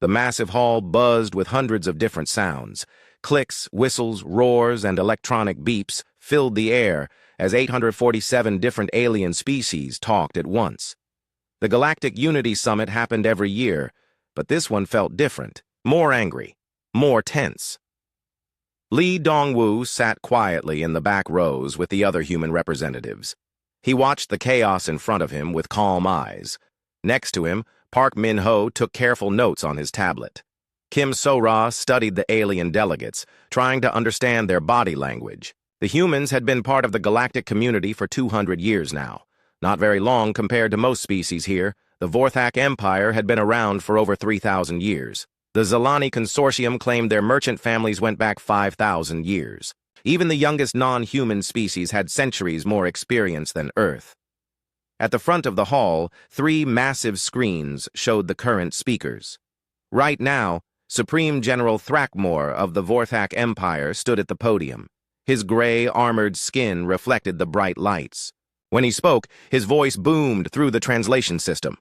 The massive hall buzzed with hundreds of different sounds. Clicks, whistles, roars, and electronic beeps filled the air as 847 different alien species talked at once. The Galactic Unity Summit happened every year, but this one felt different, more angry, more tense. Lee Dongwu sat quietly in the back rows with the other human representatives. He watched the chaos in front of him with calm eyes. Next to him, Park Min-ho took careful notes on his tablet. Kim So-ra studied the alien delegates, trying to understand their body language. The humans had been part of the galactic community for 200 years now. Not very long compared to most species here. The Vorthak Empire had been around for over 3,000 years. The Zelani Consortium claimed their merchant families went back 5,000 years. Even the youngest non-human species had centuries more experience than Earth. At the front of the hall, 3 massive screens showed the current speakers. Right now, Supreme General Thrakmor of the Vorthak Empire stood at the podium. His gray, armored skin reflected the bright lights. When he spoke, his voice boomed through the translation system.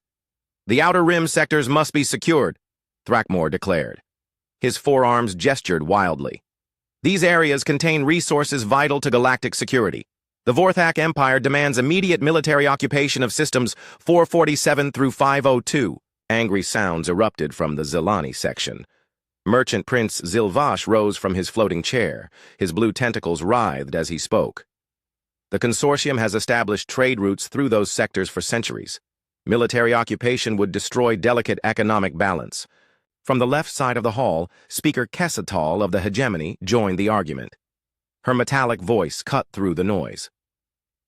"The Outer Rim sectors must be secured," Thrakmor declared. His forearms gestured wildly. "These areas contain resources vital to galactic security. The Vorthak Empire demands immediate military occupation of systems 447 through 502. Angry sounds erupted from the Zelani section. Merchant Prince Zilvash rose from his floating chair. His blue tentacles writhed as he spoke. The consortium has established trade routes through those sectors for centuries. Military occupation would destroy delicate economic balance. From the left side of the hall, Speaker Kessatal of the Hegemony joined the argument. Her metallic voice cut through the noise.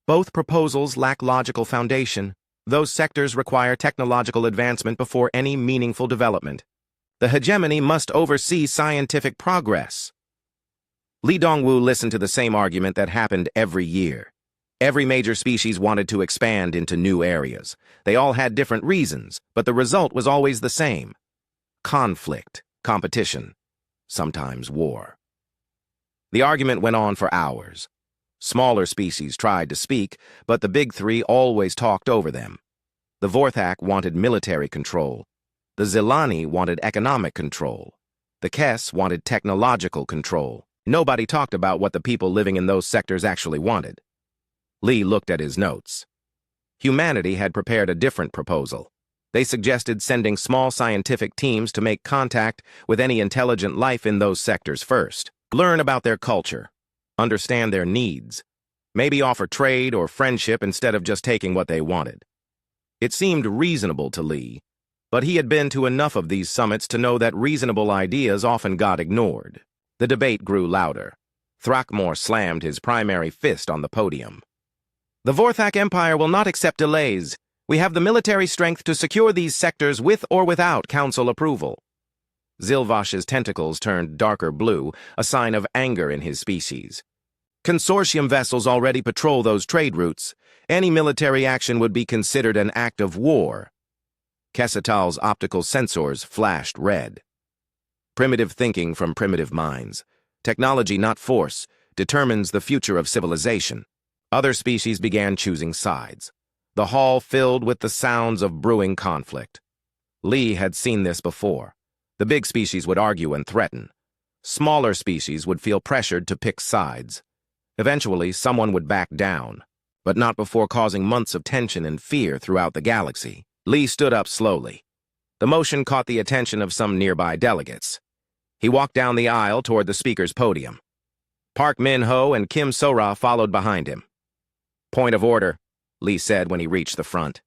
"Both proposals lack logical foundation. Those sectors require technological advancement before any meaningful development. The hegemony must oversee scientific progress." Lee Dongwu listened to the same argument that happened every year. Every major species wanted to expand into new areas. They all had different reasons, but the result was always the same. Conflict, competition, sometimes war. The argument went on for hours. Smaller species tried to speak, but the big 3 always talked over them. The Vorthak wanted military control. The Zelani wanted economic control. The Kess wanted technological control. Nobody talked about what the people living in those sectors actually wanted. Lee looked at his notes. Humanity had prepared a different proposal. They suggested sending small scientific teams to make contact with any intelligent life in those sectors first. Learn about their culture. Understand their needs. Maybe offer trade or friendship instead of just taking what they wanted. It seemed reasonable to Lee, but he had been to enough of these summits to know that reasonable ideas often got ignored. The debate grew louder. Thrakmor slammed his primary fist on the podium. "The Vorthak Empire will not accept delays. We have the military strength to secure these sectors with or without council approval." Zilvash's tentacles turned darker blue, a sign of anger in his species. "Consortium vessels already patrol those trade routes. Any military action would be considered an act of war." Kessatal's optical sensors flashed red. Primitive thinking from primitive minds. Technology, not force, determines the future of civilization. Other species began choosing sides. The hall filled with the sounds of brewing conflict. Lee had seen this before. The big species would argue and threaten. Smaller species would feel pressured to pick sides. Eventually, someone would back down, but not before causing months of tension and fear throughout the galaxy. Lee stood up slowly. The motion caught the attention of some nearby delegates. He walked down the aisle toward the speaker's podium. Park Min-ho and Kim So-ra followed behind him. "Point of order," Lee said when he reached the front.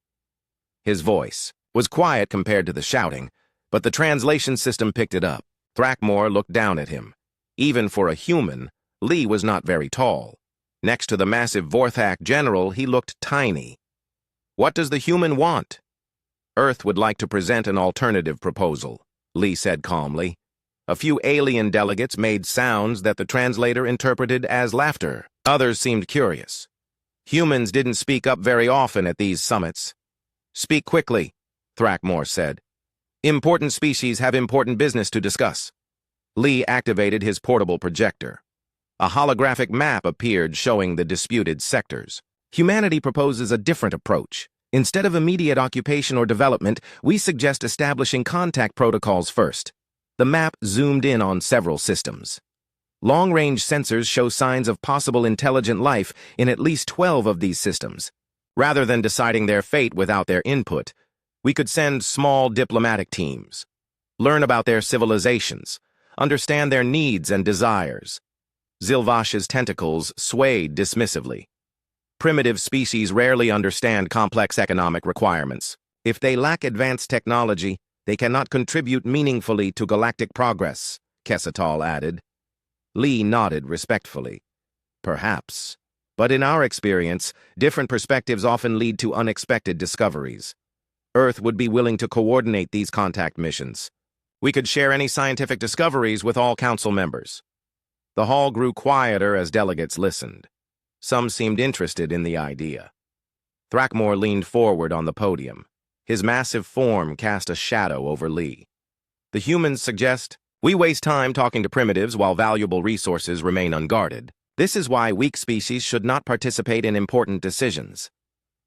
His voice was quiet compared to the shouting, but the translation system picked it up. Thrakmor looked down at him. Even for a human, Lee was not very tall. Next to the massive Vorthak general, he looked tiny. "What does the human want?" "Earth would like to present an alternative proposal," Lee said calmly. A few alien delegates made sounds that the translator interpreted as laughter. Others seemed curious. Humans didn't speak up very often at these summits. "Speak quickly," Thrakmor said. "Important species have important business to discuss." Lee activated his portable projector. A holographic map appeared showing the disputed sectors. "Humanity proposes a different approach. Instead of immediate occupation or development, we suggest establishing contact protocols first. The map zoomed in on several systems. Long-range sensors show signs of possible intelligent life in at least 12 of these systems. Rather than deciding their fate without their input, we could send small diplomatic teams. Learn about their civilizations, understand their needs and desires. Zilvash's tentacles swayed dismissively. Primitive species rarely understand complex economic requirements. If they lack advanced technology, they cannot contribute meaningfully to galactic progress, Kesatal added. Lee nodded respectfully. Perhaps. But in our experience, different perspectives often lead to unexpected discoveries. Earth would be willing to coordinate these contact missions. We could share any scientific discoveries with all council members. The hall grew quieter as delegates listened. Some seemed interested in the idea. Thrackmore leaned forward on the podium. His massive form cast a shadow over Lee. The humans suggest, we waste time talking to primitives while valuable resources remain unguarded. This is why weak species should not participate in important decisions.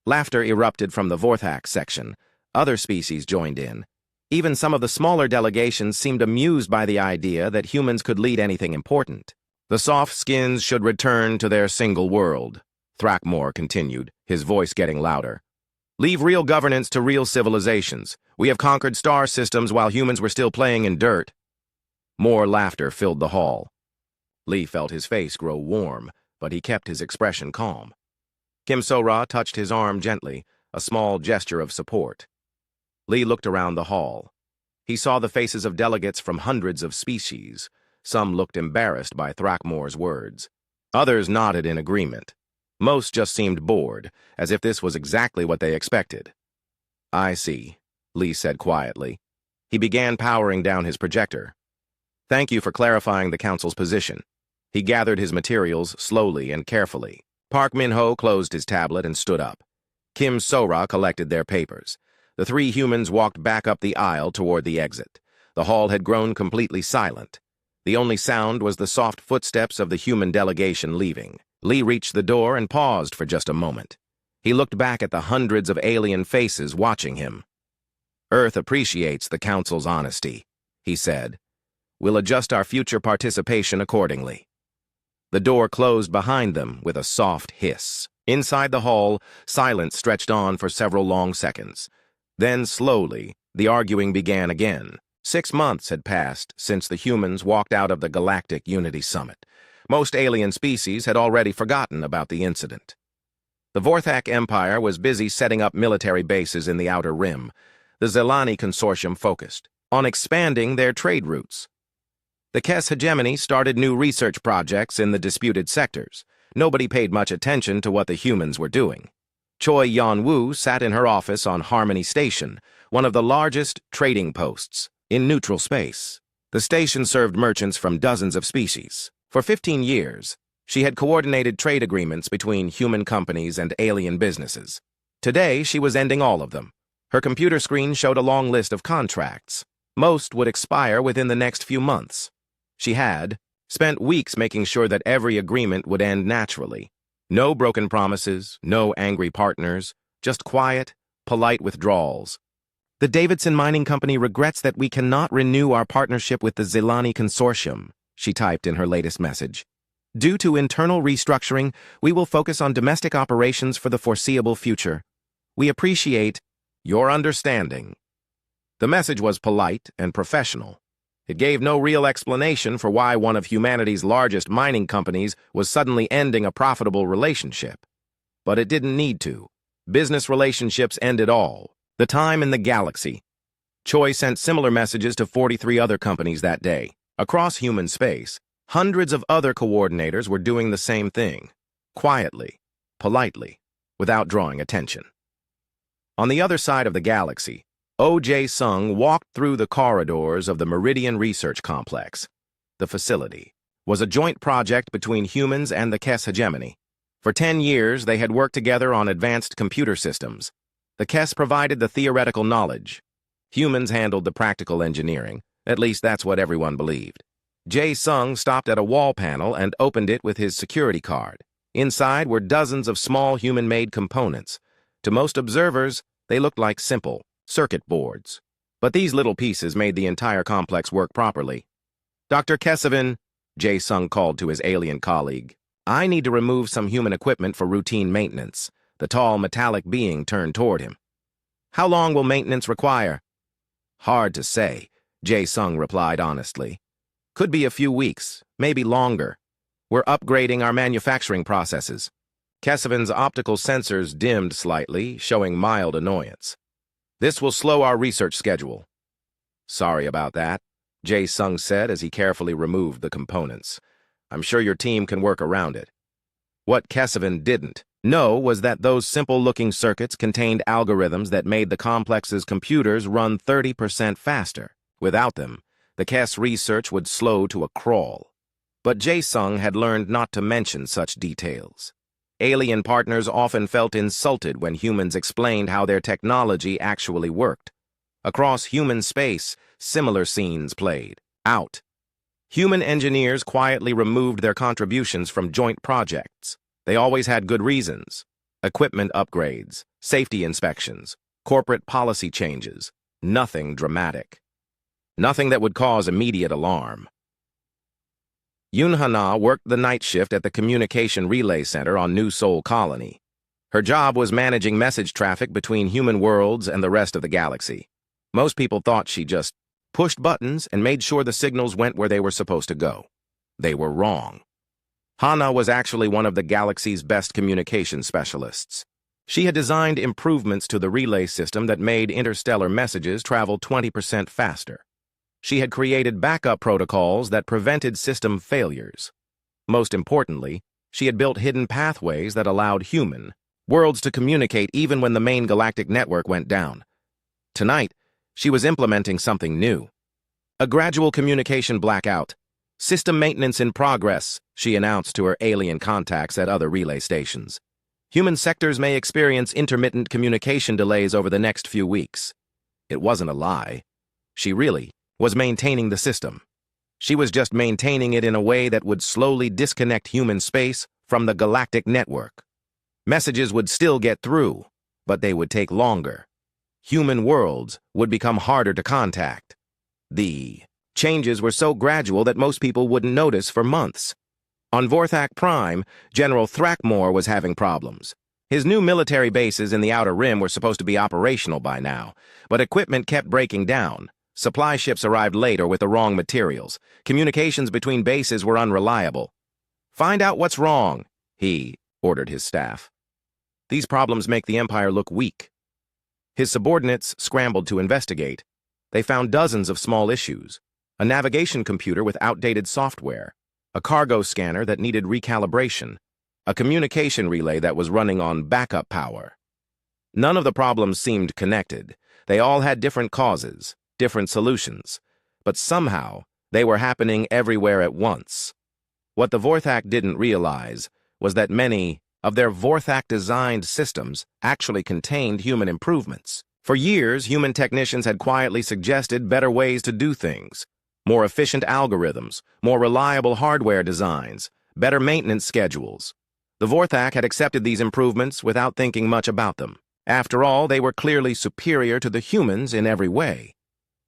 Laughter erupted from the Vorthak section. Other species joined in. Even some of the smaller delegations seemed amused by the idea that humans could lead anything important. The soft skins should return to their single world, Thrackmore continued, his voice getting louder. Leave real governance to real civilizations. We have conquered star systems while humans were still playing in dirt. More laughter filled the hall. Lee felt his face grow warm, but he kept his expression calm. Kim So-Ra touched his arm gently, a small gesture of support. Lee looked around the hall. He saw the faces of delegates from hundreds of species. Some looked embarrassed by Thrackmore's words. Others nodded in agreement. Most just seemed bored, as if this was exactly what they expected. I see, Lee said quietly. He began powering down his projector. Thank you for clarifying the council's position. He gathered his materials slowly and carefully. Park Min-ho closed his tablet and stood up. Kim So-Ra collected their papers. The three humans walked back up the aisle toward the exit. The hall had grown completely silent. The only sound was the soft footsteps of the human delegation leaving. Lee reached the door and paused for just a moment. He looked back at the hundreds of alien faces watching him. Earth appreciates the council's honesty, he said. We'll adjust our future participation accordingly. The door closed behind them with a soft hiss. Inside the hall, silence stretched on for several long seconds. Then, slowly, the arguing began again. 6 months had passed since the humans walked out of the Galactic Unity Summit. Most alien species had already forgotten about the incident. The Vorthak Empire was busy setting up military bases in the Outer Rim. The Zelani Consortium focused on expanding their trade routes. The Kess hegemony started new research projects in the disputed sectors. Nobody paid much attention to what the humans were doing. Choi Yan-Woo sat in her office on Harmony Station, one of the largest trading posts in neutral space. The station served merchants from dozens of species. For 15 years, she had coordinated trade agreements between human companies and alien businesses. Today, she was ending all of them. Her computer screen showed a long list of contracts. Most would expire within the next few months. She had spent weeks making sure that every agreement would end naturally. No broken promises, no angry partners, just quiet, polite withdrawals. The Davidson Mining Company regrets that we cannot renew our partnership with the Zelani Consortium, she typed in her latest message. Due to internal restructuring, we will focus on domestic operations for the foreseeable future. We appreciate your understanding. The message was polite and professional. It gave no real explanation for why one of humanity's largest mining companies was suddenly ending a profitable relationship. But it didn't need to. Business relationships ended all. The time in the galaxy. Choi sent similar messages to 43 other companies that day. Across human space, hundreds of other coordinators were doing the same thing, quietly, politely, without drawing attention. On the other side of the galaxy, O.J. Sung walked through the corridors of the Meridian Research Complex. The facility was a joint project between humans and the Kess hegemony. For 10 years, they had worked together on advanced computer systems. The Kess provided the theoretical knowledge. Humans handled the practical engineering. At least that's what everyone believed. Jae Sung stopped at a wall panel and opened it with his security card. Inside were dozens of small human-made components. To most observers, they looked like simple circuit boards. But these little pieces made the entire complex work properly. Dr. Kesavin, Jae-sung called to his alien colleague. I need to remove some human equipment for routine maintenance. The tall, metallic being turned toward him. How long will maintenance require? Hard to say, Jae-sung replied honestly. Could be a few weeks, maybe longer. We're upgrading our manufacturing processes. Kesavin's optical sensors dimmed slightly, showing mild annoyance. This will slow our research schedule. Sorry about that, Jae-sung said as he carefully removed the components. I'm sure your team can work around it. What Kesavin didn't know was that those simple-looking circuits contained algorithms that made the complex's computers run 30% faster. Without them, the Kes research would slow to a crawl. But Jae-sung had learned not to mention such details. Alien partners often felt insulted when humans explained how their technology actually worked. Across human space, similar scenes played out. Human engineers quietly removed their contributions from joint projects. They always had good reasons. Equipment upgrades, safety inspections, corporate policy changes. Nothing dramatic. Nothing that would cause immediate alarm. Yoon Ha-na worked the night shift at the Communication Relay Center on New Seoul Colony. Her job was managing message traffic between human worlds and the rest of the galaxy. Most people thought she just pushed buttons and made sure the signals went where they were supposed to go. They were wrong. Ha-na was actually one of the galaxy's best communication specialists. She had designed improvements to the relay system that made interstellar messages travel 20% faster. She had created backup protocols that prevented system failures. Most importantly, she had built hidden pathways that allowed human worlds to communicate even when the main galactic network went down. Tonight, she was implementing something new. A gradual communication blackout. System maintenance in progress, she announced to her alien contacts at other relay stations. Human sectors may experience intermittent communication delays over the next few weeks. It wasn't a lie. She really was maintaining the system. She was just maintaining it in a way that would slowly disconnect human space from the galactic network. Messages would still get through, but they would take longer. Human worlds would become harder to contact. The changes were so gradual that most people wouldn't notice for months. On Vorthak Prime, General Thrackmore was having problems. His new military bases in the Outer Rim were supposed to be operational by now, but equipment kept breaking down. Supply ships arrived late or with the wrong materials. Communications between bases were unreliable. Find out what's wrong, he ordered his staff. These problems make the Empire look weak. His subordinates scrambled to investigate. They found dozens of small issues. A navigation computer with outdated software. A cargo scanner that needed recalibration. A communication relay that was running on backup power. None of the problems seemed connected. They all had different causes. Different solutions, but somehow they were happening everywhere at once. What the Vorthak didn't realize was that many of their Vorthak-designed systems actually contained human improvements. For years, human technicians had quietly suggested better ways to do things, more efficient algorithms, more reliable hardware designs, better maintenance schedules. The Vorthak had accepted these improvements without thinking much about them. After all, they were clearly superior to the humans in every way.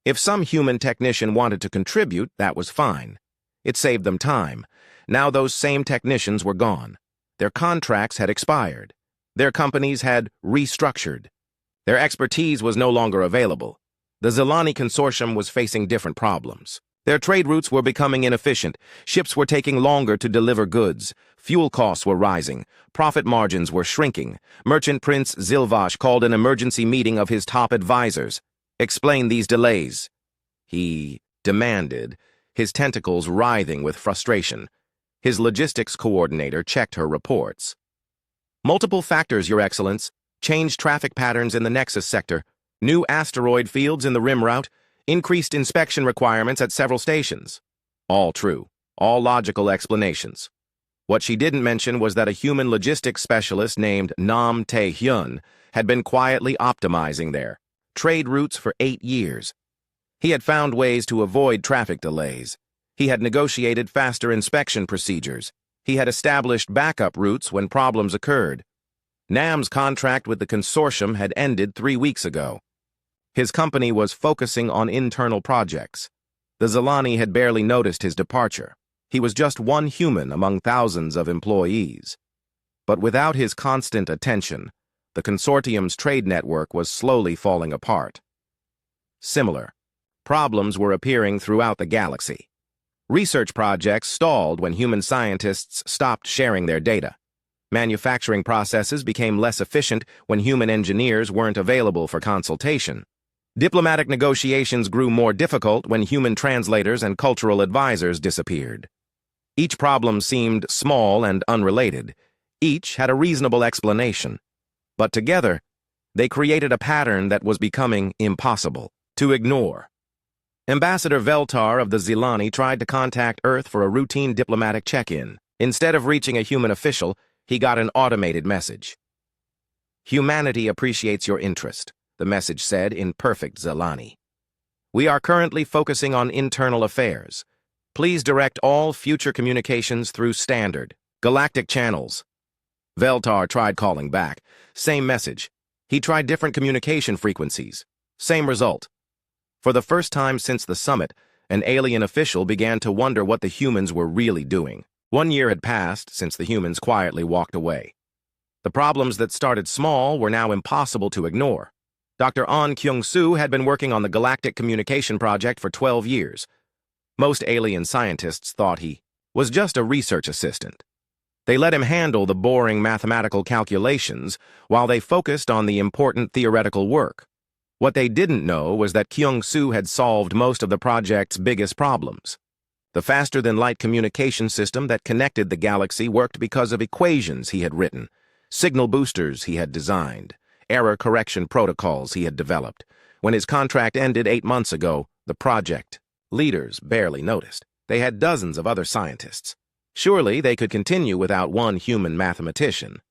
If some human technician wanted to contribute, that was fine. It saved them time. Now those same technicians were gone. Their contracts had expired. Their companies had restructured. Their expertise was no longer available. The Zelani Consortium was facing different problems. Their trade routes were becoming inefficient. Ships were taking longer to deliver goods. Fuel costs were rising. Profit margins were shrinking. Merchant Prince Zilvash called an emergency meeting of his top advisors. Explain these delays, he demanded, his tentacles writhing with frustration. His logistics coordinator checked her reports. Multiple factors, Your Excellence. Changed traffic patterns in the Nexus sector, new asteroid fields in the Rim route, increased inspection requirements at several stations. All true, all logical explanations. What she didn't mention was that a human logistics specialist named Nam Tae-hyun had been quietly optimizing their trade routes for 8 years. He had found ways to avoid traffic delays. He had negotiated faster inspection procedures. He had established backup routes when problems occurred. Nam's contract with the consortium had ended 3 weeks ago. His company was focusing on internal projects. The Zilani had barely noticed his departure. He was just one human among thousands of employees. But without his constant attention, the consortium's trade network was slowly falling apart. Similar problems were appearing throughout the galaxy. Research projects stalled when human scientists stopped sharing their data. Manufacturing processes became less efficient when human engineers weren't available for consultation. Diplomatic negotiations grew more difficult when human translators and cultural advisors disappeared. Each problem seemed small and unrelated. Each had a reasonable explanation. But together, they created a pattern that was becoming impossible to ignore. Ambassador Veltar of the Zilani tried to contact Earth for a routine diplomatic check-in. Instead of reaching a human official, he got an automated message. "Humanity appreciates your interest," the message said in perfect Zilani. "We are currently focusing on internal affairs. Please direct all future communications through standard galactic channels." Veltar tried calling back. Same message. He tried different communication frequencies. Same result. For the first time since the summit, an alien official began to wonder what the humans were really doing. 1 year had passed since the humans quietly walked away. The problems that started small were now impossible to ignore. Dr. An Kyung-soo had been working on the Galactic Communication Project for 12 years. Most alien scientists thought he was just a research assistant. They let him handle the boring mathematical calculations while they focused on the important theoretical work. What they didn't know was that Kyung-soo had solved most of the project's biggest problems. The faster-than-light communication system that connected the galaxy worked because of equations he had written, signal boosters he had designed, error correction protocols he had developed. When his contract ended 8 months ago, the project leaders barely noticed. They had dozens of other scientists. Surely they could continue without one human mathematician.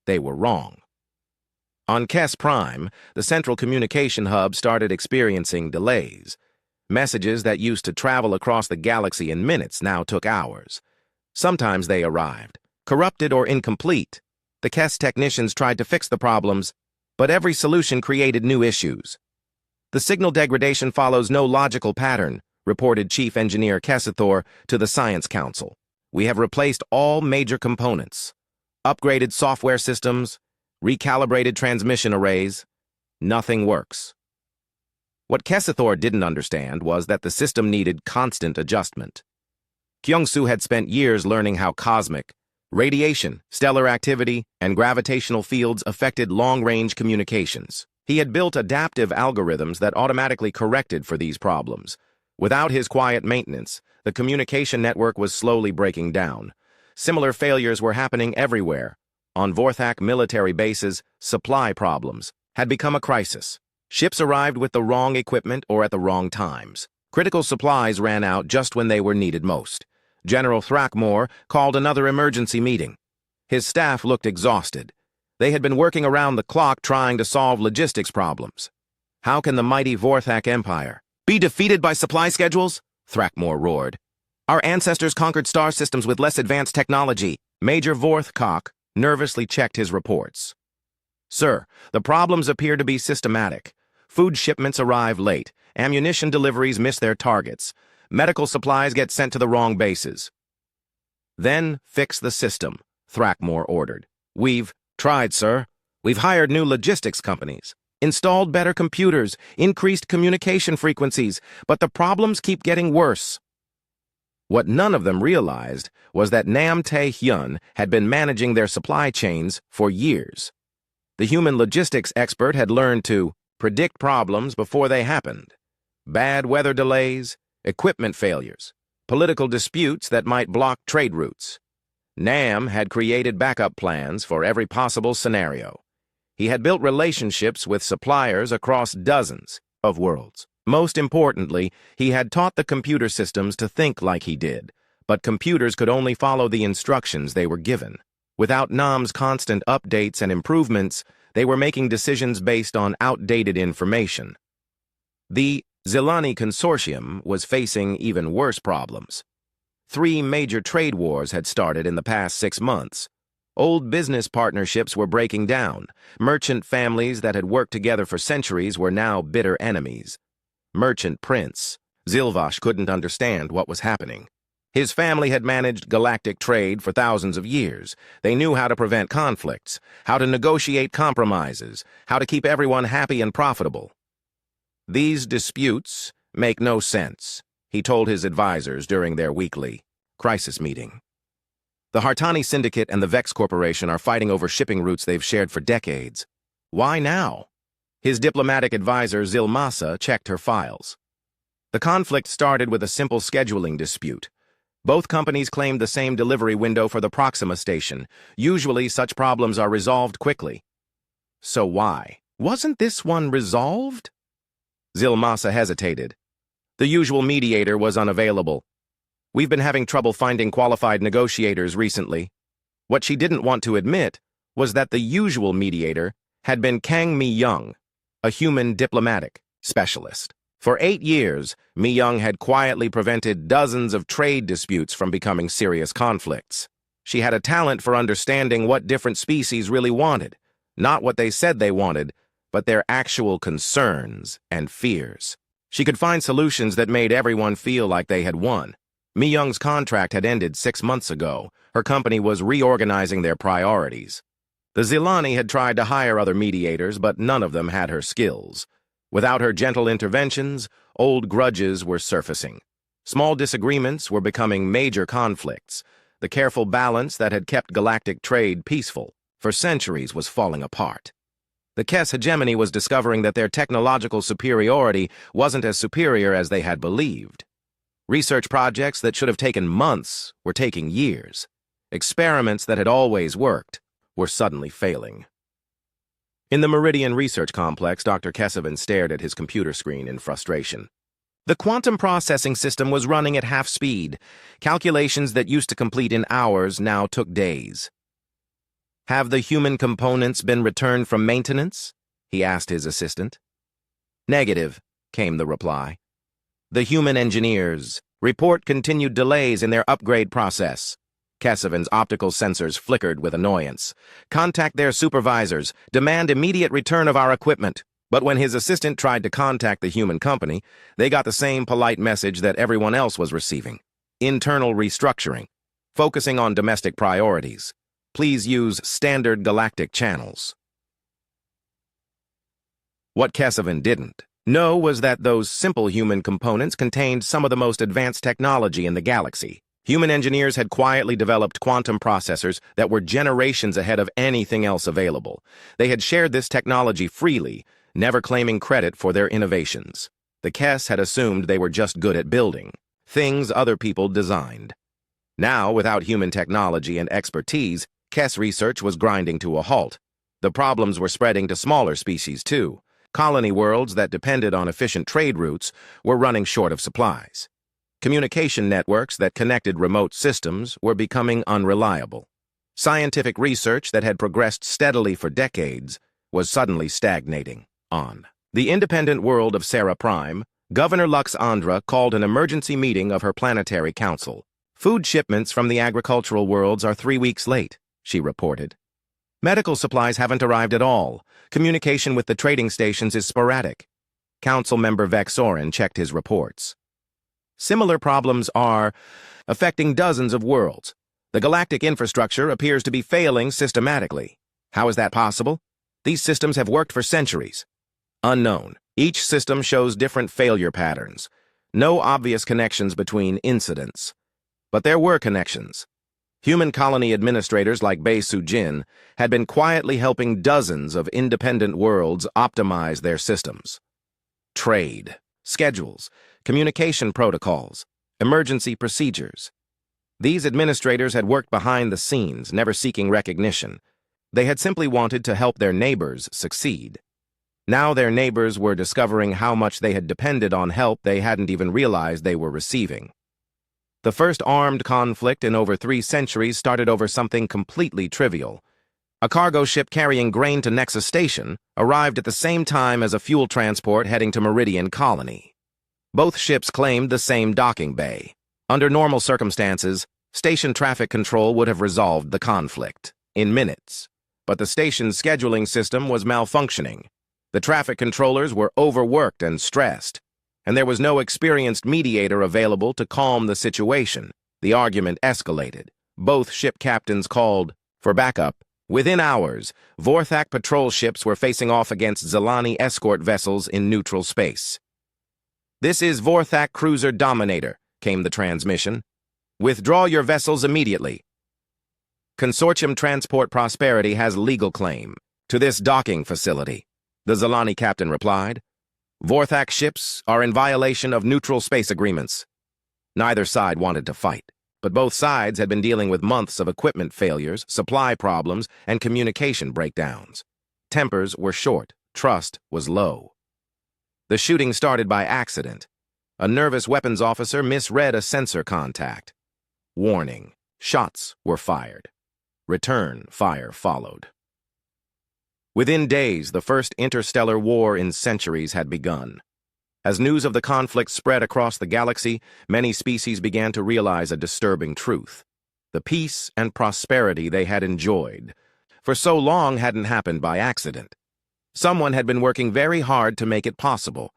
They were wrong. On Kes Prime, the central communication hub started experiencing delays. Messages that used to travel across the galaxy in minutes now took hours. Sometimes they arrived, corrupted or incomplete. The Kes technicians tried to fix the problems, but every solution created new issues. "The signal degradation follows no logical pattern," reported Chief Engineer Kessathor to the Science Council. "We have replaced all major components, upgraded software systems, recalibrated transmission arrays. Nothing works." What Kessathor didn't understand was that the system needed constant adjustment. Kyung-soo had spent years learning how cosmic, radiation, stellar activity, and gravitational fields affected long-range communications. He had built adaptive algorithms that automatically corrected for these problems. Without his quiet maintenance, the communication network was slowly breaking down. Similar failures were happening everywhere. On Vorthak military bases, supply problems had become a crisis. Ships arrived with the wrong equipment or at the wrong times. Critical supplies ran out just when they were needed most. General Thrackmore called another emergency meeting. His staff looked exhausted. They had been working around the clock trying to solve logistics problems. "How can the mighty Vorthak Empire be defeated by supply schedules?" Thrackmore roared. "Our ancestors conquered star systems with less advanced technology." Major Vorthcock nervously checked his reports. "Sir, the problems appear to be systematic. Food shipments arrive late. Ammunition deliveries miss their targets. Medical supplies get sent to the wrong bases." "Then fix the system," Thrackmore ordered. "We've tried, sir. We've hired new logistics companies, installed better computers, increased communication frequencies, but the problems keep getting worse." What none of them realized was that Nam Tae-hyun had been managing their supply chains for years. The human logistics expert had learned to predict problems before they happened. Bad weather delays, equipment failures, political disputes that might block trade routes. Nam had created backup plans for every possible scenario. He had built relationships with suppliers across dozens of worlds. Most importantly, he had taught the computer systems to think like he did, but computers could only follow the instructions they were given. Without Nam's constant updates and improvements, they were making decisions based on outdated information. The Zilani Consortium was facing even worse problems. 3 major trade wars had started in the past 6 months. Old business partnerships were breaking down. Merchant families that had worked together for centuries were now bitter enemies. Merchant Prince Zilvash couldn't understand what was happening. His family had managed galactic trade for thousands of years. They knew how to prevent conflicts, how to negotiate compromises, how to keep everyone happy and profitable. These disputes make no sense, he told his advisors during their weekly crisis meeting. The Hartani Syndicate and the Vex Corporation are fighting over shipping routes they've shared for decades. Why now? His diplomatic advisor Zilmasa checked her files. The conflict started with a simple scheduling dispute. Both companies claimed the same delivery window for the Proxima station. Usually, such problems are resolved quickly. So why? Wasn't this one resolved? Zilmasa hesitated. The usual mediator was unavailable. We've been having trouble finding qualified negotiators recently. What she didn't want to admit was that the usual mediator had been Kang Mi-young, a human diplomatic specialist. For 8 years, Mi-young had quietly prevented dozens of trade disputes from becoming serious conflicts. She had a talent for understanding what different species really wanted, not what they said they wanted, but their actual concerns and fears. She could find solutions that made everyone feel like they had won. Mi-young's contract had ended 6 months ago. Her company was reorganizing their priorities. The Zilani had tried to hire other mediators, but none of them had her skills. Without her gentle interventions, old grudges were surfacing. Small disagreements were becoming major conflicts. The careful balance that had kept galactic trade peaceful for centuries was falling apart. The Kess hegemony was discovering that their technological superiority wasn't as superior as they had believed. Research projects that should have taken months were taking years. Experiments that had always worked were suddenly failing. In the Meridian Research Complex, Dr. Kesevan stared at his computer screen in frustration. The quantum processing system was running at half speed. Calculations that used to complete in hours now took days. Have the human components been returned from maintenance? He asked his assistant. Negative, came the reply. The human engineers report continued delays in their upgrade process. Kesevan's optical sensors flickered with annoyance. Contact their supervisors. Demand immediate return of our equipment. But when his assistant tried to contact the human company, they got the same polite message that everyone else was receiving. Internal restructuring. Focusing on domestic priorities. Please use standard galactic channels. What Kesevan didn't know was that those simple human components contained some of the most advanced technology in the galaxy. Human engineers had quietly developed quantum processors that were generations ahead of anything else available. They had shared this technology freely, never claiming credit for their innovations. The Kess had assumed they were just good at building things other people designed. Now, without human technology and expertise, Kess research was grinding to a halt. The problems were spreading to smaller species, too. Colony worlds that depended on efficient trade routes were running short of supplies. Communication networks that connected remote systems were becoming unreliable. Scientific research that had progressed steadily for decades was suddenly stagnating. On the independent world of Sarah Prime, Governor Lux Andra called an emergency meeting of her planetary council. Food shipments from the agricultural worlds are 3 weeks late, she reported. Medical supplies haven't arrived at all. Communication with the trading stations is sporadic. Council member Vexorin checked his reports. Similar problems are affecting dozens of worlds. The galactic infrastructure appears to be failing systematically. How is that possible? These systems have worked for centuries. Unknown. Each system shows different failure patterns. No obvious connections between incidents. But there were connections. Human colony administrators like Bei Su-jin had been quietly helping dozens of independent worlds optimize their systems. Trade, schedules, communication protocols, emergency procedures. These administrators had worked behind the scenes, never seeking recognition. They had simply wanted to help their neighbors succeed. Now their neighbors were discovering how much they had depended on help they hadn't even realized they were receiving. The first armed conflict in over 3 centuries started over something completely trivial. A cargo ship carrying grain to Nexus Station arrived at the same time as a fuel transport heading to Meridian Colony. Both ships claimed the same docking bay. Under normal circumstances, station traffic control would have resolved the conflict. in minutes. But the station's scheduling system was malfunctioning. The traffic controllers were overworked and stressed, and there was no experienced mediator available to calm the situation. The argument escalated. Both ship captains called for backup. Within hours, Vorthak patrol ships were facing off against Zilani escort vessels in neutral space. "This is Vorthak Cruiser Dominator," came the transmission. "Withdraw your vessels immediately. Consortium Transport Prosperity has legal claim to this docking facility," the Zilani captain replied. "Vorthak ships are in violation of neutral space agreements." Neither side wanted to fight, but both sides had been dealing with months of equipment failures, supply problems, and communication breakdowns. Tempers were short, trust was low. The shooting started by accident. A nervous weapons officer misread a sensor contact. Warning: shots were fired. Return fire followed. Within days, the first interstellar war in centuries had begun. As news of the conflict spread across the galaxy, many species began to realize a disturbing truth. The peace and prosperity they had enjoyed for so long hadn't happened by accident. Someone had been working very hard to make it possible,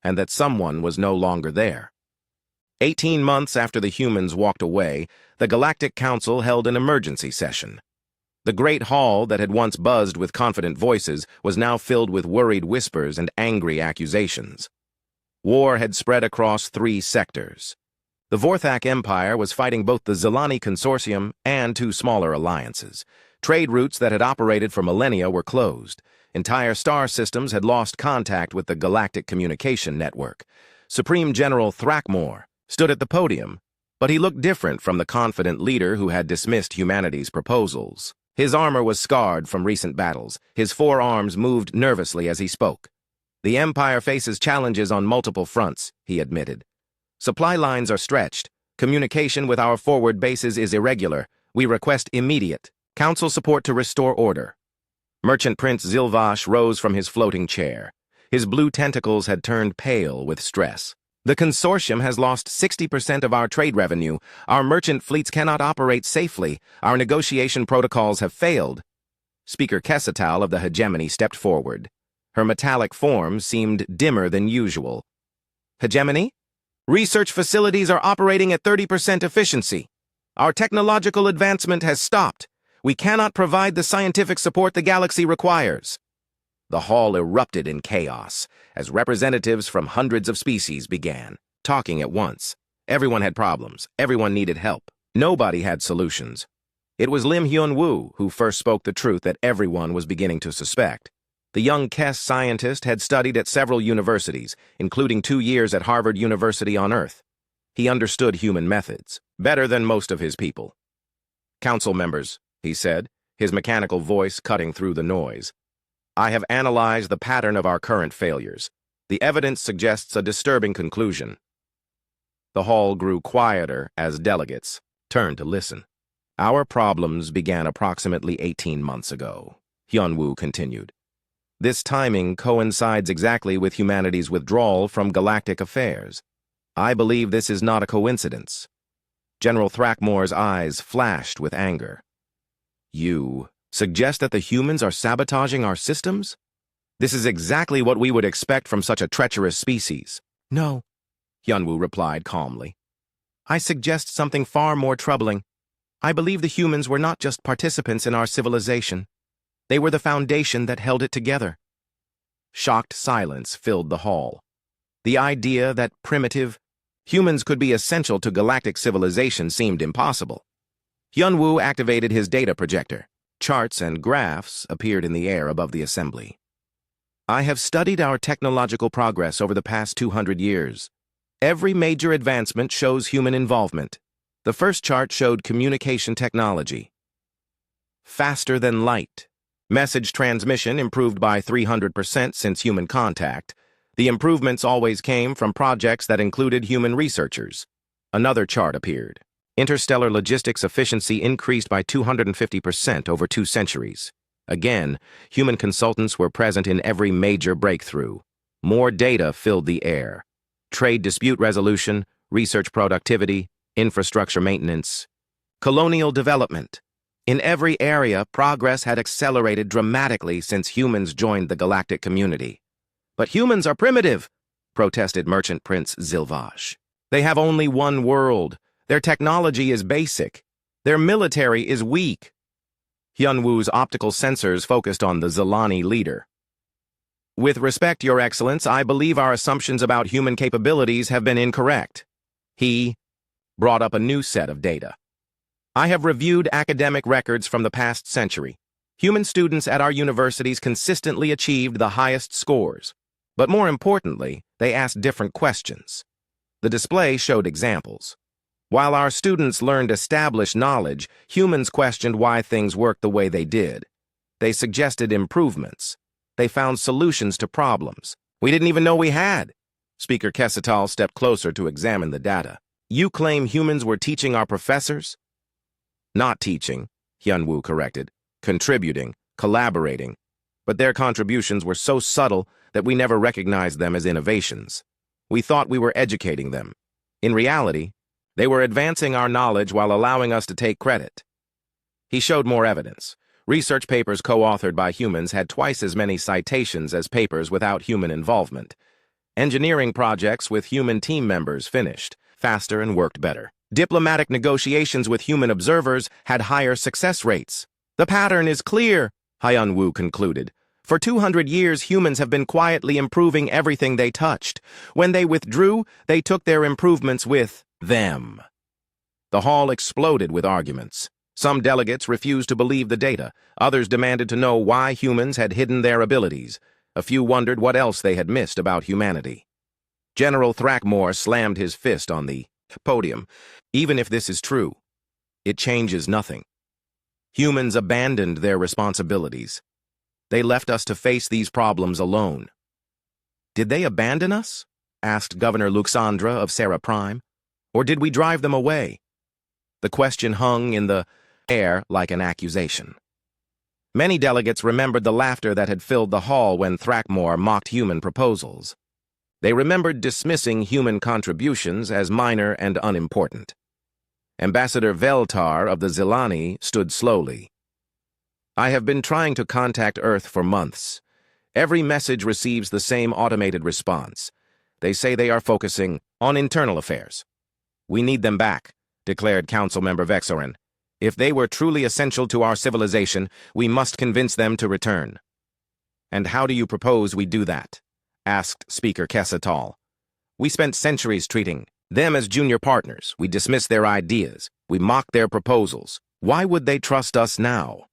and that someone was no longer there. 18 months after the humans walked away, the Galactic Council held an emergency session. The great hall that had once buzzed with confident voices was now filled with worried whispers and angry accusations. War had spread across 3 sectors. The Vorthak Empire was fighting both the Zilani Consortium and 2 smaller alliances. Trade routes that had operated for millennia were closed. Entire star systems had lost contact with the Galactic Communication Network. Supreme General Thrakmor stood at the podium, but he looked different from the confident leader who had dismissed humanity's proposals. His armor was scarred from recent battles. His forearms moved nervously as he spoke. "The Empire faces challenges on multiple fronts," he admitted. "Supply lines are stretched. Communication with our forward bases is irregular. We request immediate Council support to restore order." Merchant Prince Zilvash rose from his floating chair. His blue tentacles had turned pale with stress. "The Consortium has lost 60% of our trade revenue. Our merchant fleets cannot operate safely. Our negotiation protocols have failed." Speaker Kesatal of the Hegemony stepped forward. Her metallic form seemed dimmer than usual. "Hegemony? Research facilities are operating at 30% efficiency. Our technological advancement has stopped. We cannot provide the scientific support the galaxy requires." The hall erupted in chaos as representatives from hundreds of species began, talking at once. Everyone had problems. Everyone needed help. Nobody had solutions. It was Lim Hyun-woo who first spoke the truth that everyone was beginning to suspect. The young Kess scientist had studied at several universities, including 2 years at Harvard University on Earth. He understood human methods better than most of his people. "Council members," he said, his mechanical voice cutting through the noise, "I have analyzed the pattern of our current failures. The evidence suggests a disturbing conclusion." The hall grew quieter as delegates turned to listen. "Our problems began approximately 18 months ago," Hyun-woo continued. "This timing coincides exactly with humanity's withdrawal from galactic affairs. I believe this is not a coincidence." General Thrakmor's eyes flashed with anger. "You suggest that the humans are sabotaging our systems? This is exactly what we would expect from such a treacherous species." "No," Hyun-woo replied calmly. "I suggest something far more troubling. I believe the humans were not just participants in our civilization. They were the foundation that held it together." Shocked silence filled the hall. The idea that primitive humans could be essential to galactic civilization seemed impossible. Hyun-woo activated his data projector. Charts and graphs appeared in the air above the assembly. "I have studied our technological progress over the past 200 years. Every major advancement shows human involvement. The first chart showed communication technology. Faster than light. Message transmission improved by 300% since human contact. The improvements always came from projects that included human researchers." Another chart appeared. Interstellar logistics efficiency increased by 250% over 2 centuries. Again, human consultants were present in every major breakthrough. More data filled the air. Trade dispute resolution, research productivity, infrastructure maintenance. Colonial development. In every area, progress had accelerated dramatically since humans joined the galactic community. But humans are primitive, protested Merchant Prince Zilvash. They have only one world. Their technology is basic. Their military is weak. Hyunwoo's optical sensors focused on the Zilani leader. With respect, Your Excellence, I believe our assumptions about human capabilities have been incorrect. He brought up a new set of data. I have reviewed academic records from the past century. Human students at our universities consistently achieved the highest scores. But more importantly, they asked different questions. The display showed examples. While our students learned established knowledge, humans questioned why things worked the way they did. They suggested improvements. They found solutions to problems we didn't even know we had. Speaker Kesetal stepped closer to examine the data. You claim humans were teaching our professors? Not teaching, Hyunwoo corrected. Contributing, collaborating. But their contributions were so subtle that we never recognized them as innovations. We thought we were educating them. In reality, they were advancing our knowledge while allowing us to take credit. He showed more evidence. Research papers co-authored by humans had twice as many citations as papers without human involvement. Engineering projects with human team members finished faster and worked better. Diplomatic negotiations with human observers had higher success rates. The pattern is clear, Hyunwoo concluded. For 200 years, humans have been quietly improving everything they touched. When they withdrew, they took their improvements with them. The hall exploded with arguments. Some delegates refused to believe the data. Others demanded to know why humans had hidden their abilities. A few wondered what else they had missed about humanity. General Thrackmore slammed his fist on the podium. Even if this is true, it changes nothing. Humans abandoned their responsibilities. They left us to face these problems alone. Did they abandon us? Asked Governor Luxandra of Sarah Prime. Or did we drive them away? The question hung in the air like an accusation. Many delegates remembered the laughter that had filled the hall when Thrackmore mocked human proposals. They remembered dismissing human contributions as minor and unimportant. Ambassador Veltar of the Zilani stood slowly. I have been trying to contact Earth for months. Every message receives the same automated response. They say they are focusing on internal affairs. We need them back, declared Councilmember Vexorin. If they were truly essential to our civilization, we must convince them to return. And how do you propose we do that? Asked Speaker Kesetal. We spent centuries treating them as junior partners. We dismissed their ideas. We mocked their proposals. Why would they trust us now?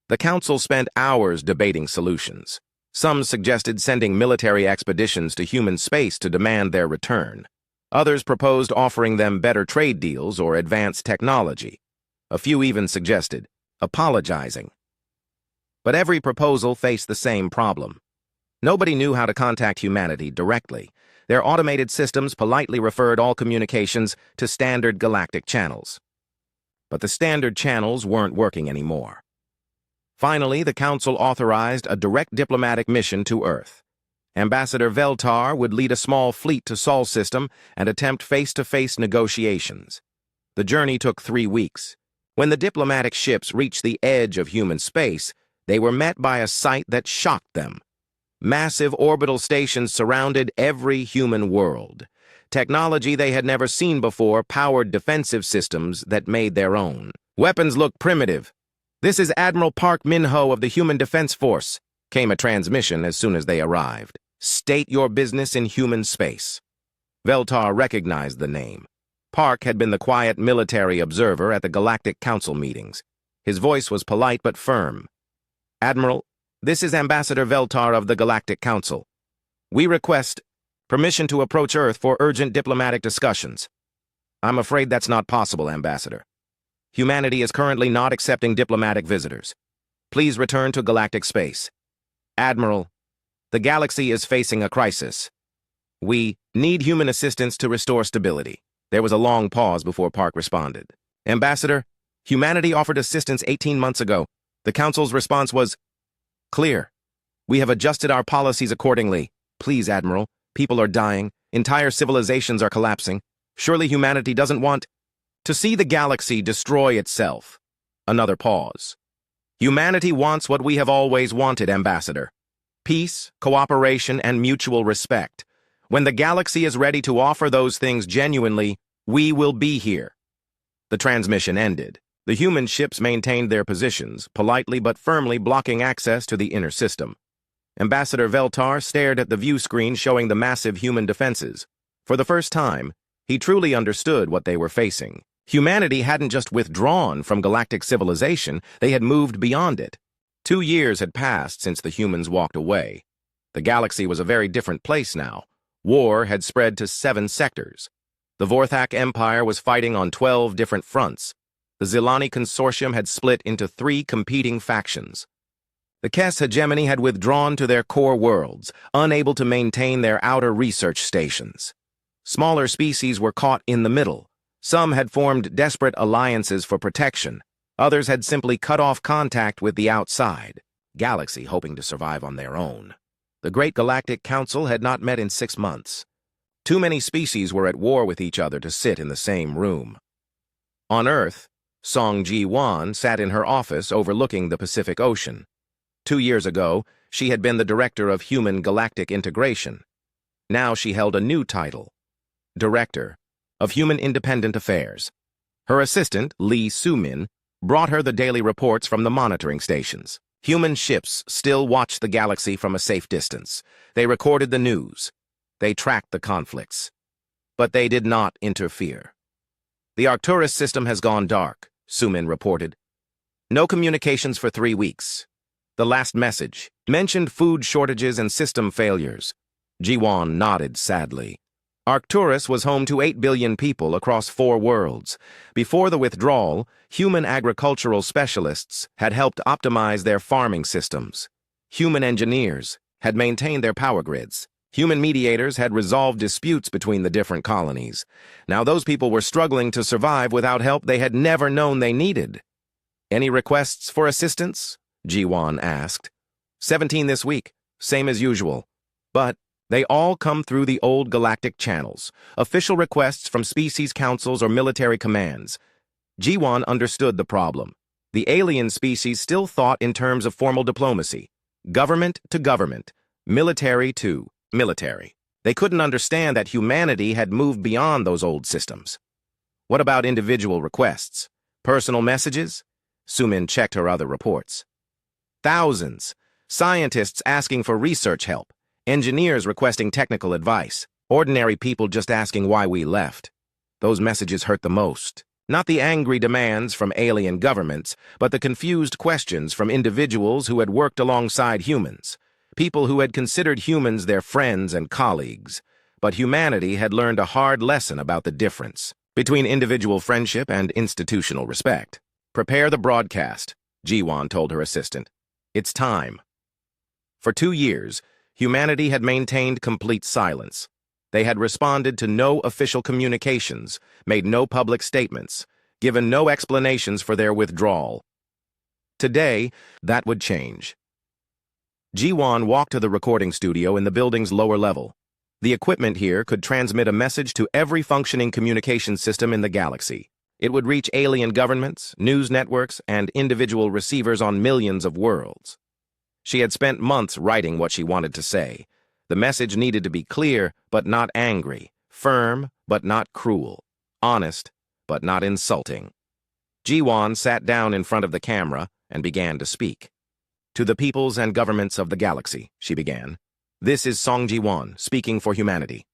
The council spent hours debating solutions. Some suggested sending military expeditions to human space to demand their return. Others proposed offering them better trade deals or advanced technology. A few even suggested apologizing. But every proposal faced the same problem. Nobody knew how to contact humanity directly. Their automated systems politely referred all communications to standard galactic channels. But the standard channels weren't working anymore. Finally, the Council authorized a direct diplomatic mission to Earth. Ambassador Veltar would lead a small fleet to Sol system and attempt face-to-face negotiations. The journey took 3 weeks. When the diplomatic ships reached the edge of human space, they were met by a sight that shocked them. Massive orbital stations surrounded every human world. Technology they had never seen before powered defensive systems that made their own. Weapons looked primitive. This is Admiral Park Min-ho of the Human Defense Force, came a transmission as soon as they arrived. State your business in human space. Veltar recognized the name. Park had been the quiet military observer at the Galactic Council meetings. His voice was polite but firm. Admiral, this is Ambassador Veltar of the Galactic Council. We request permission to approach Earth for urgent diplomatic discussions. I'm afraid that's not possible, Ambassador. Humanity is currently not accepting diplomatic visitors. Please return to galactic space. Admiral, the galaxy is facing a crisis. We need human assistance to restore stability. There was a long pause before Park responded. Ambassador, humanity offered assistance 18 months ago. The Council's response was clear. We have adjusted our policies accordingly. Please, Admiral, people are dying. Entire civilizations are collapsing. Surely humanity doesn't want to see the galaxy destroy itself. Another pause. Humanity wants what we have always wanted, Ambassador. Peace, cooperation, and mutual respect. When the galaxy is ready to offer those things genuinely, we will be here. The transmission ended. The human ships maintained their positions, politely but firmly blocking access to the inner system. Ambassador Veltar stared at the view screen showing the massive human defenses. For the first time, he truly understood what they were facing. Humanity hadn't just withdrawn from galactic civilization, they had moved beyond it. 2 years had passed since the humans walked away. The galaxy was a very different place now. War had spread to 7 sectors. The Vorthak Empire was fighting on 12 different fronts. The Zilani Consortium had split into 3 competing factions. The Kess hegemony had withdrawn to their core worlds, unable to maintain their outer research stations. Smaller species were caught in the middle. Some had formed desperate alliances for protection. Others had simply cut off contact with the outside galaxy, hoping to survive on their own. The Great Galactic Council had not met in 6 months. Too many species were at war with each other to sit in the same room. On Earth, Song Ji-won sat in her office overlooking the Pacific Ocean. 2 years ago, she had been the director of Human Galactic Integration. Now she held a new title, Director of Human Independent Affairs. Her assistant, Lee Soo-min, brought her the daily reports from the monitoring stations. Human ships still watched the galaxy from a safe distance. They recorded the news. They tracked the conflicts. But they did not interfere. The Arcturus system has gone dark, Soo-min reported. No communications for 3 weeks. The last message mentioned food shortages and system failures. Ji-won nodded sadly. Arcturus was home to 8 billion people across 4 worlds. Before the withdrawal, human agricultural specialists had helped optimize their farming systems. Human engineers had maintained their power grids. Human mediators had resolved disputes between the different colonies. Now those people were struggling to survive without help they had never known they needed. Any requests for assistance? Ji-won asked. 17 this week, same as usual. But they all come through the old galactic channels, official requests from species councils or military commands. Ji-won understood the problem. The alien species still thought in terms of formal diplomacy, government to government, military to military. They couldn't understand that humanity had moved beyond those old systems. What about individual requests? Personal messages? Soo-min checked her other reports. Thousands. Scientists asking for research help. Engineers requesting technical advice. Ordinary people just asking why we left. Those messages hurt the most. Not the angry demands from alien governments, but the confused questions from individuals who had worked alongside humans. People who had considered humans their friends and colleagues. But humanity had learned a hard lesson about the difference between individual friendship and institutional respect. Prepare the broadcast, Ji-won told her assistant. It's time. For 2 years, humanity had maintained complete silence. They had responded to no official communications, made no public statements, given no explanations for their withdrawal. Today, that would change. Ji-won walked to the recording studio in the building's lower level. The equipment here could transmit a message to every functioning communication system in the galaxy. It would reach alien governments, news networks, and individual receivers on millions of worlds. She had spent months writing what she wanted to say. The message needed to be clear, but not angry, firm, but not cruel, honest, but not insulting. Ji-won sat down in front of the camera and began to speak. To the peoples and governments of the galaxy, she began. This is Song Ji-won, speaking for humanity.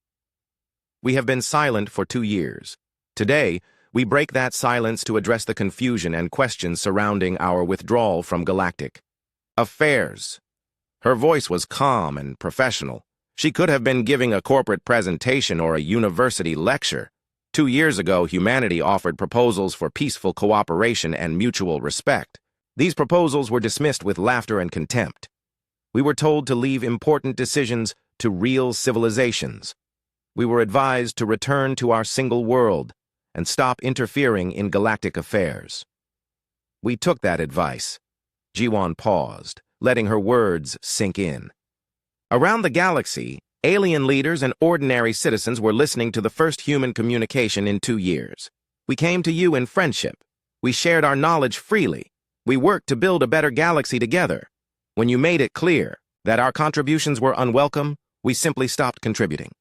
We have been silent for 2 years. Today, we break that silence to address the confusion and questions surrounding our withdrawal from galactic affairs. Her voice was calm and professional. She could have been giving a corporate presentation or a university lecture. 2 years ago, humanity offered proposals for peaceful cooperation and mutual respect. These proposals were dismissed with laughter and contempt. We were told to leave important decisions to real civilizations. We were advised to return to our single world and stop interfering in galactic affairs. We took that advice. Ji-won paused, letting her words sink in. Around the galaxy, alien leaders and ordinary citizens were listening to the first human communication in 2 years. We came to you in friendship. We shared our knowledge freely. We worked to build a better galaxy together. When you made it clear that our contributions were unwelcome, we simply stopped contributing.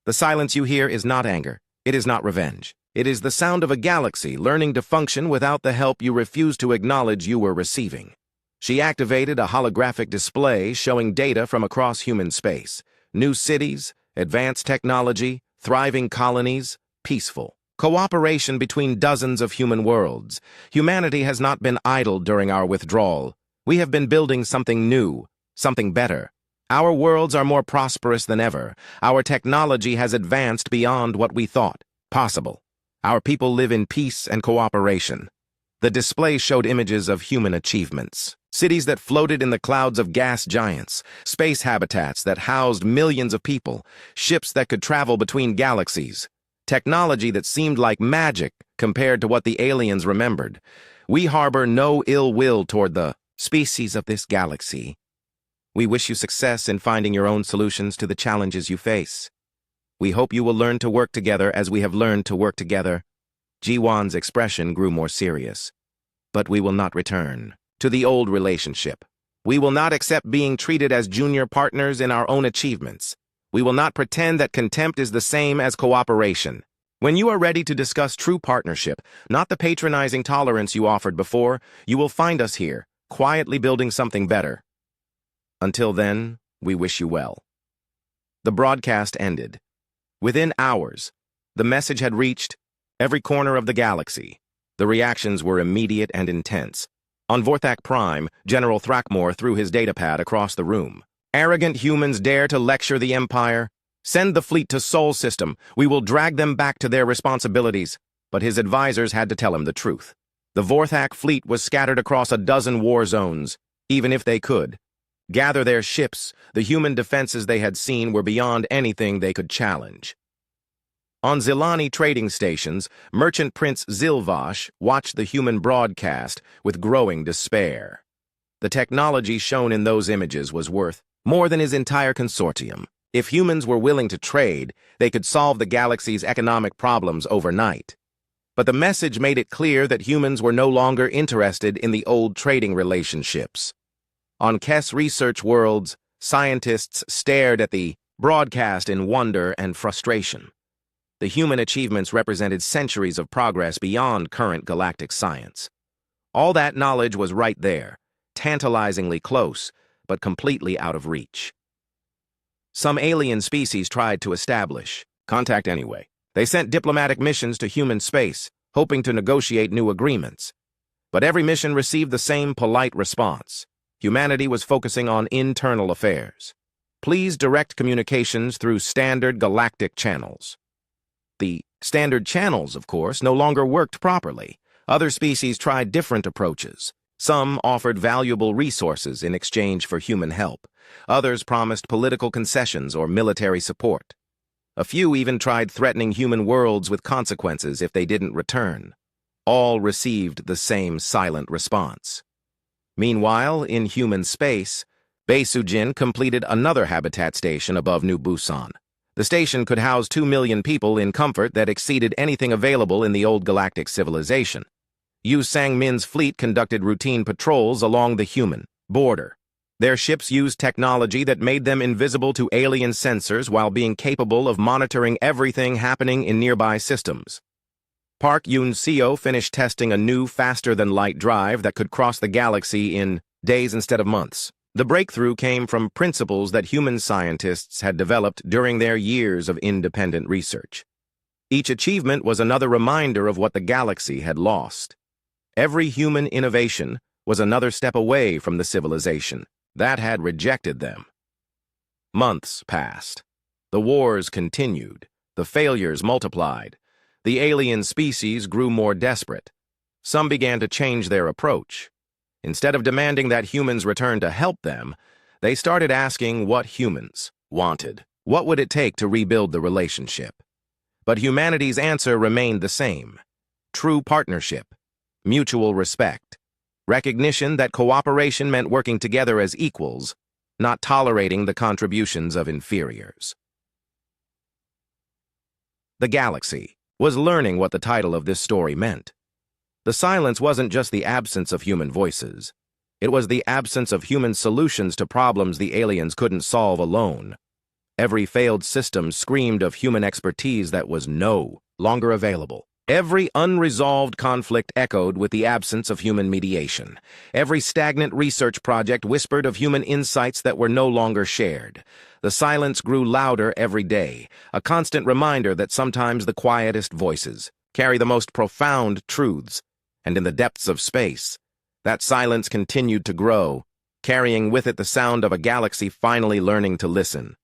The silence you hear is not anger. It is not revenge. It is the sound of a galaxy learning to function without the help you refused to acknowledge you were receiving. She activated a holographic display showing data from across human space. New cities, advanced technology, thriving colonies, peaceful cooperation between dozens of human worlds. Humanity has not been idle during our withdrawal. We have been building something new, something better. Our worlds are more prosperous than ever. Our technology has advanced beyond what we thought possible. Our people live in peace and cooperation. The display showed images of human achievements. Cities that floated in the clouds of gas giants, space habitats that housed millions of people, ships that could travel between galaxies, technology that seemed like magic compared to what the aliens remembered. We harbor no ill will toward the species of this galaxy. We wish you success in finding your own solutions to the challenges you face. We hope you will learn to work together as we have learned to work together. Ji-Wan's expression grew more serious. But we will not return to the old relationship. We will not accept being treated as junior partners in our own achievements. We will not pretend that contempt is the same as cooperation. When you are ready to discuss true partnership, not the patronizing tolerance you offered before, you will find us here, quietly building something better. Until then, we wish you well. The broadcast ended. Within hours, the message had reached every corner of the galaxy. The reactions were immediate and intense. On Vorthak Prime, General Thrackmore threw his datapad across the room. Arrogant humans dare to lecture the Empire? Send the fleet to Sol System. We will drag them back to their responsibilities. But his advisors had to tell him the truth. The Vorthak fleet was scattered across a dozen war zones, even if they could gather their ships. The human defenses they had seen were beyond anything they could challenge. On Zilani trading stations, merchant Prince Zilvash watched the human broadcast with growing despair. The technology shown in those images was worth more than his entire consortium. If humans were willing to trade, they could solve the galaxy's economic problems overnight. But the message made it clear that humans were no longer interested in the old trading relationships. On Kess Research Worlds, scientists stared at the broadcast in wonder and frustration. The human achievements represented centuries of progress beyond current galactic science. All that knowledge was right there, tantalizingly close, but completely out of reach. Some alien species tried to establish contact anyway. They sent diplomatic missions to human space, hoping to negotiate new agreements. But every mission received the same polite response. Humanity was focusing on internal affairs. Please direct communications through standard galactic channels. The standard channels, of course, no longer worked properly. Other species tried different approaches. Some offered valuable resources in exchange for human help. Others promised political concessions or military support. A few even tried threatening human worlds with consequences if they didn't return. All received the same silent response. Meanwhile, in human space, Baisujin completed another habitat station above New Busan. The station could house 2 million people in comfort that exceeded anything available in the old galactic civilization. Yu Sang-min's fleet conducted routine patrols along the human border. Their ships used technology that made them invisible to alien sensors while being capable of monitoring everything happening in nearby systems. Park Yun-seo finished testing a new, faster-than-light drive that could cross the galaxy in days instead of months. The breakthrough came from principles that human scientists had developed during their years of independent research. Each achievement was another reminder of what the galaxy had lost. Every human innovation was another step away from the civilization that had rejected them. Months passed. The wars continued. The failures multiplied. The alien species grew more desperate. Some began to change their approach. Instead of demanding that humans return to help them, they started asking what humans wanted. What would it take to rebuild the relationship? But humanity's answer remained the same. True partnership, mutual respect, recognition that cooperation meant working together as equals, not tolerating the contributions of inferiors. The galaxy was learning what the title of this story meant. The silence wasn't just the absence of human voices. It was the absence of human solutions to problems the aliens couldn't solve alone. Every failed system screamed of human expertise that was no longer available. Every unresolved conflict echoed with the absence of human mediation. Every stagnant research project whispered of human insights that were no longer shared. The silence grew louder every day, a constant reminder that sometimes the quietest voices carry the most profound truths. And in the depths of space, that silence continued to grow, carrying with it the sound of a galaxy finally learning to listen.